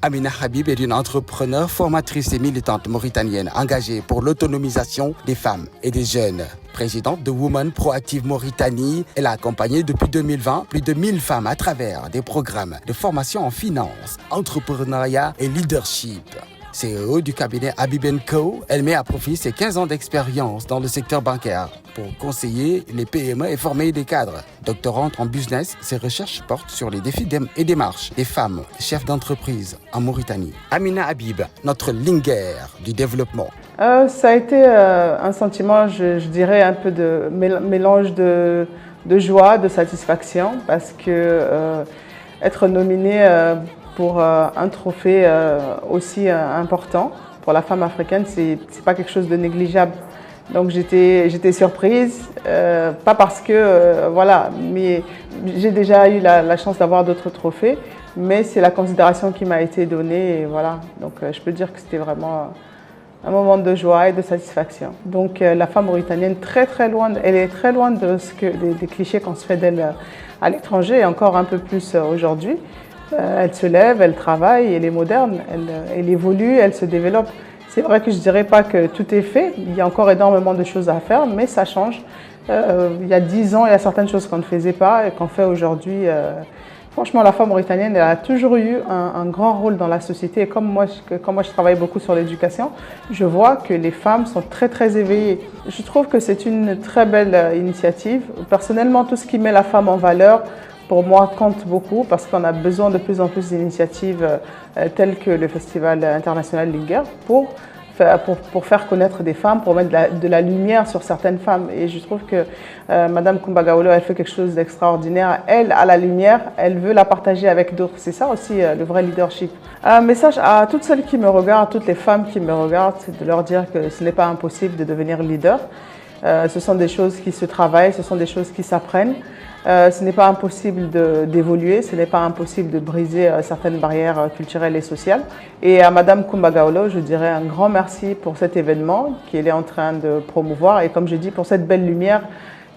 Amina Habib est une entrepreneure, formatrice et militante mauritanienne engagée pour l'autonomisation des femmes et des jeunes. Présidente de Women Proactive Mauritanie, elle a accompagné depuis 2020 plus de 1000 femmes à travers des programmes de formation en finance, entrepreneuriat et leadership. CEO du cabinet Habib & Co, elle met à profit ses 15 ans d'expérience dans le secteur bancaire pour conseiller les PME et former des cadres. Doctorante en business, ses recherches portent sur les défis et démarches des femmes chefs d'entreprise en Mauritanie. Amina Habib, notre linguère du développement. Ça a été un sentiment, je dirais, un peu de mélange de joie, de satisfaction, parce que être nominé pour un trophée aussi important pour la femme africaine, c'est pas quelque chose de négligeable. Donc j'étais surprise, pas parce que voilà, mais j'ai déjà eu la chance d'avoir d'autres trophées, mais c'est la considération qui m'a été donnée et voilà. Donc je peux dire que c'était vraiment un moment de joie et de satisfaction. Donc la femme mauritanienne elle est très loin de des clichés qu'on se fait d'elle à l'étranger et encore un peu plus aujourd'hui. Elle se lève, elle travaille, elle est moderne, elle évolue, elle se développe. C'est vrai que je ne dirais pas que tout est fait, il y a encore énormément de choses à faire, mais ça change. Il y a 10 ans, il y a certaines choses qu'on ne faisait pas et qu'on fait aujourd'hui. Franchement, la femme mauritanienne, elle a toujours eu un grand rôle dans la société. Et comme moi, je travaille beaucoup sur l'éducation, je vois que les femmes sont très éveillées. Je trouve que c'est une très belle initiative. Personnellement, tout ce qui met la femme en valeur, pour moi, compte beaucoup parce qu'on a besoin de plus en plus d'initiatives telles que le Festival international Linger pour faire connaître des femmes, pour mettre de la lumière sur certaines femmes. Et je trouve que Madame Kumbagaolo, elle fait quelque chose d'extraordinaire. Elle a la lumière, elle veut la partager avec d'autres. C'est ça aussi le vrai leadership. Un message à toutes celles qui me regardent, toutes les femmes qui me regardent, c'est de leur dire que ce n'est pas impossible de devenir leader. Ce sont des choses qui se travaillent, ce sont des choses qui s'apprennent. Ce n'est pas impossible d'évoluer, ce n'est pas impossible de briser certaines barrières culturelles et sociales. Et à Madame Kumbagaolo, je dirais un grand merci pour cet événement qu'elle est en train de promouvoir et comme je dis, pour cette belle lumière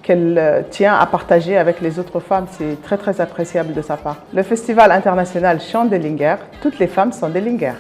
qu'elle tient à partager avec les autres femmes. C'est très appréciable de sa part. Le Festival international Chant des Lingers, toutes les femmes sont des Lingers.